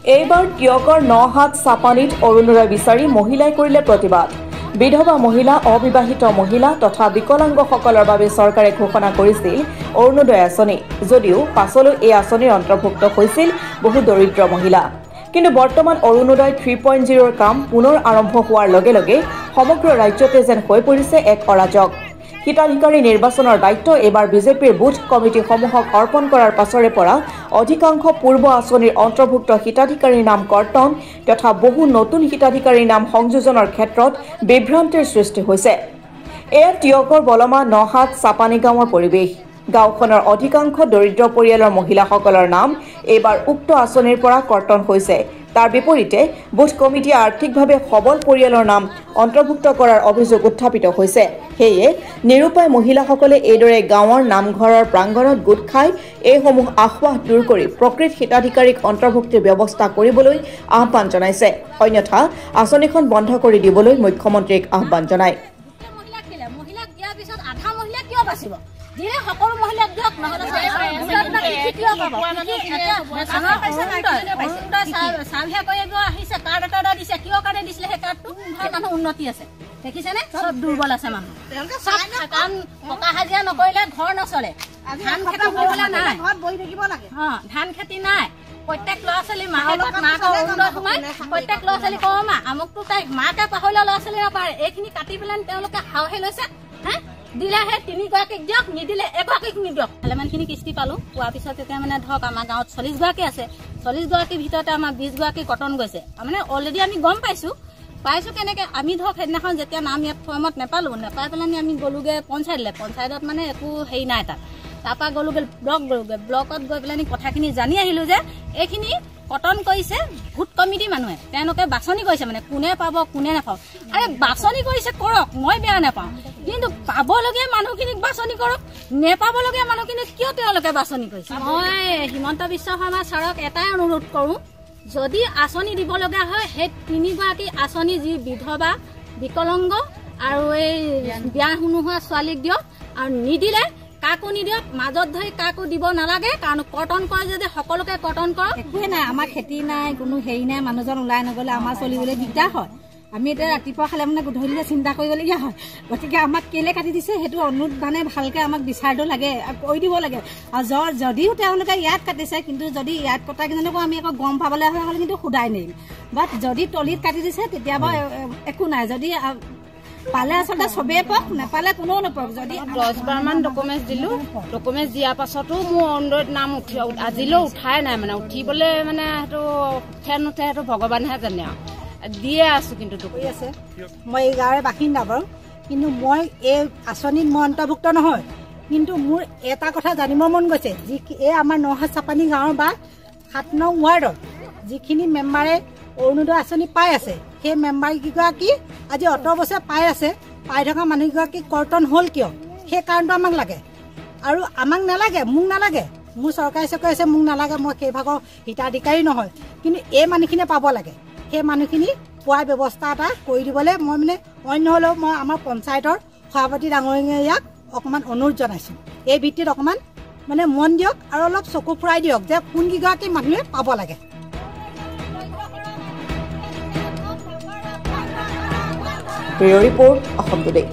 এইবাৰ টিয়কৰ ৯হাত চাপানীত অৰুণোদয় বিচাৰি মহিলাই কৰিলে প্ৰতিবাদ। বিধৱা মহিলা, অবিবাহিত মহিলা তথা বিকলাংগসকলৰ বাবে চৰকাৰে ঘোষণা কৰিছিল অৰুণোদয় আঁচনি, যদিও পাছলৈ এই আঁচনিৰ অন্তৰ্ভুক্ত হৈছিল বহু দৰিদ্ৰ মহিলা। কিন্তু বৰ্তমান অৰুণোদয় 3.0ৰ কাম পুনৰ আৰম্ভ হোৱাৰ লগে লগে সমগ্ৰ ৰাজ্যতে যেন হৈ পৰিছে এক অৰাজক। হিতাধিকাৰী নিৰ্বাচনৰ দায়িত্ব এইবাৰ বিজেপিৰ বুথ কমিটিসমূহক অৰ্পণ কৰাৰ পাছৰে পৰা অধিকাংশ পূৰ্ব আঁচনিৰ অন্তৰ্ভুক্ত হিতাধিকাৰীৰ নাম কৰ্তন তথা বহু নতুন হিতাধিকাৰীৰ নাম সংযোজনৰ ক্ষেত্ৰত বিভ্ৰান্তিৰ সৃষ্টি হৈছে। এয়া টিয়কৰ বলমা ৯হাত চাপানী গাঁৱৰ পৰিৱেশ। গাঁওখনৰ অধিকাংশ দৰিদ্ৰ পৰিয়ালৰ মহিলাসকলৰ নাম এইবাৰ উক্ত আঁচনিৰ পৰা কৰ্তন হৈছে। তাৰ বিপৰীতে বুথ কমিটিয়ে আৰ্থিকভাৱে সবল পৰিয়ালৰ নাম অন্তৰ্ভুক্ত কৰাৰ অভিযোগ উত্থাপিত হৈছে। সেয়ে নিৰুপায় মহিলাসকলে এইদৰে গাঁৱৰ নামঘৰৰ প্ৰাংগণত গোট খাই এইসমূহ আশ্বাস দূৰ কৰি প্ৰকৃত হিতাধিকাৰীক অন্তৰ্ভুক্তিৰ ব্যৱস্থা কৰিবলৈ আহ্বান জনাইছে। অন্যথা আঁচনিখন বন্ধ কৰি দিবলৈ মুখ্যমন্ত্ৰীক আহ্বান জনায়। দিলে সকলো মহিলাক দিয়ক, নহলে চাৰ্ভে কৰিব আহিছে, কাৰ্ড এটা দিছে, কিয় কাৰণে দিছিলে সেই কাৰ্ডটো? মানুহ উন্নতি আছে, দেখিছেনে? চব দুৰ্বল আছে মানুহ, কাৰণ টকা হাজিৰা নকৰিলে ঘৰ নচলে। ধান খেতি কৰিবলৈ নাই, ধান খেতি নাই। প্ৰত্যেক ল'ৰা ছোৱালী মাহেকত মাকৰ অৰুণোদয় সোমাই, প্ৰত্যেক ল'ৰা ছোৱালী কওঁ মা আমুকটো তাইক মাকে পাহৰিলে ল'ৰা ছোৱালী নাপাৰে। এইখিনি কাটি পেলাই তেওঁলোকে সাহসে লৈছে। দিলেহে 3গৰাকীক দিয়ক, নিদিলে এগৰাকীক নিদিয়ক। ভালেমানখিনি কিস্তি পালো। পোৱাৰ পিছত এতিয়া মানে ধৰক আমাৰ গাঁৱত 40 গৰাকী আছে। 40 গৰাকীৰ ভিতৰতে আমাৰ 20 গৰাকী কটন গৈছে। মানে অলৰেডি আমি গম পাইছো কেনেকে। আমি ধৰক সেইদিনাখন যেতিয়া নাম ইয়াত ফৰ্মত নেপাই পেলাই আমি গলোগে পঞ্চায়তলৈ। পঞ্চায়তত মানে একো হেৰি নাই তাত। তাৰপৰা গলোগে ব্লক গলোগে। ব্লকত গৈ পেলাই কথাখিনি জানি আহিলো যে এইখিনি কটন কৰিছে ভোট কমিটি মানুহে, তেওঁলোকে বাছনি কৰিছে, মানে কোনে পাব কোনে নাপাব। আৰে বাছনি কৰিছে কৰক, মই বেয়া নাপাওঁ, কিন্তু পাবলগীয়া মানুহখিনিক বাছনি কৰক, নেপাবলগীয়া মানুহখিনিক কিয় তেওঁলোকে বাছনি কৰিছে? মই হিমন্ত বিশ্ব শৰ্মা ছাৰক এটাই অনুৰোধ কৰোঁ, যদি আঁচনি দিব লগা হয় সেই 3গৰাকী আঁচনি, যি বিধৱা, বিকলাংগ আৰু এই বিয়া নোহোৱা ছোৱালীক দিয়ক, আৰু নিদিলে কাকো নিদিয়ক, মাজত ধৰি কাকো দিব নালাগে। কাৰণ কটন কৰে যদি সকলোকে কটন কৰক। একোৱে নাই, আমাৰ খেতি নাই, কোনো হেৰি নাই, মানুহজন ওলাই নগলে আমাৰ চলিবলৈ দিগদাৰ হয়। আমি এতিয়া ৰাতিপুৱা খালে মানে গধূলিলৈ চিন্তা কৰিবলগীয়া হয়। গতিকে আমাক কেলে কাটি দিছে সেইটো অনুৰোধ মানে ভালকে আমাক বিচাৰটো লাগে, কৈ দিব লাগে। আৰু যদিও তেওঁলোকে ইয়াত কাটিছে, কিন্তু যদি ইয়াত কটা কেনেকৈ আমি আকৌ গম পাবলৈ হ'লে কিন্তু সোধাই নেৰিম। বাট যদি তলিত কাটি দিছে তেতিয়াবা একো নাই। যদি পালে আচলতে চবেই পাওক, নেপালে কোনেও নাপাওক। যদি 10বাৰমান ডকুমেণ্টছ দিলোঁ, ডকুমেণ্টছ দিয়াৰ পাছতো মোৰ অৰুণোদয়ত নাম আজিলৈও উঠাই নাই। মানে উঠিবলৈ মানে সেইটো উঠে নুঠে সেইটো ভগৱানেহে জানে আৰু দিয়ে আছোঁ। কিন্তু কৰি আছে, মই এই গাঁৱৰে বাসিন্দা বাৰু, কিন্তু মই এই আঁচনিত মই অন্তৰ্ভুক্ত নহয়। কিন্তু মোৰ এটা কথা জানিব মন গৈছে, এই আমাৰ ৯হাত চাপানী গাঁৱৰ বা 7 নং ৱাৰ্ডৰ যিখিনি মেম্বাৰে অৰুণোদয় আঁচনি পাই আছে, সেই মেম্বাৰ কেইগৰাকী আজি অত বছৰ পাই আছে, পাই থকা মানুহগৰাকী কৰ্তন হ'ল কিয়? সেই কাৰণটো আমাক লাগে। আৰু আমাক নালাগে, মোক নালাগে, মোৰ চৰকাৰী আছে, মোক নালাগে, মই সেই ভাগৰ হিতাধিকাৰী নহয়। কিন্তু এই মানুহখিনিয়ে পাব লাগে। সেই মানুহখিনি পোৱাৰ ব্যৱস্থা এটা কৰি দিবলৈ মই মানে অন্য হ'লেও মই আমাৰ পঞ্চায়তৰ সভাপতি ডাঙৰীয়াক অকণমান অনুৰোধ জনাইছোঁ। এই ভিত্তিত অকণমান মানে মন দিয়ক আৰু অলপ চকু ফুৰাই দিয়ক যে কোনকেইগৰাকী মানুহে পাব লাগে। Report Assam today.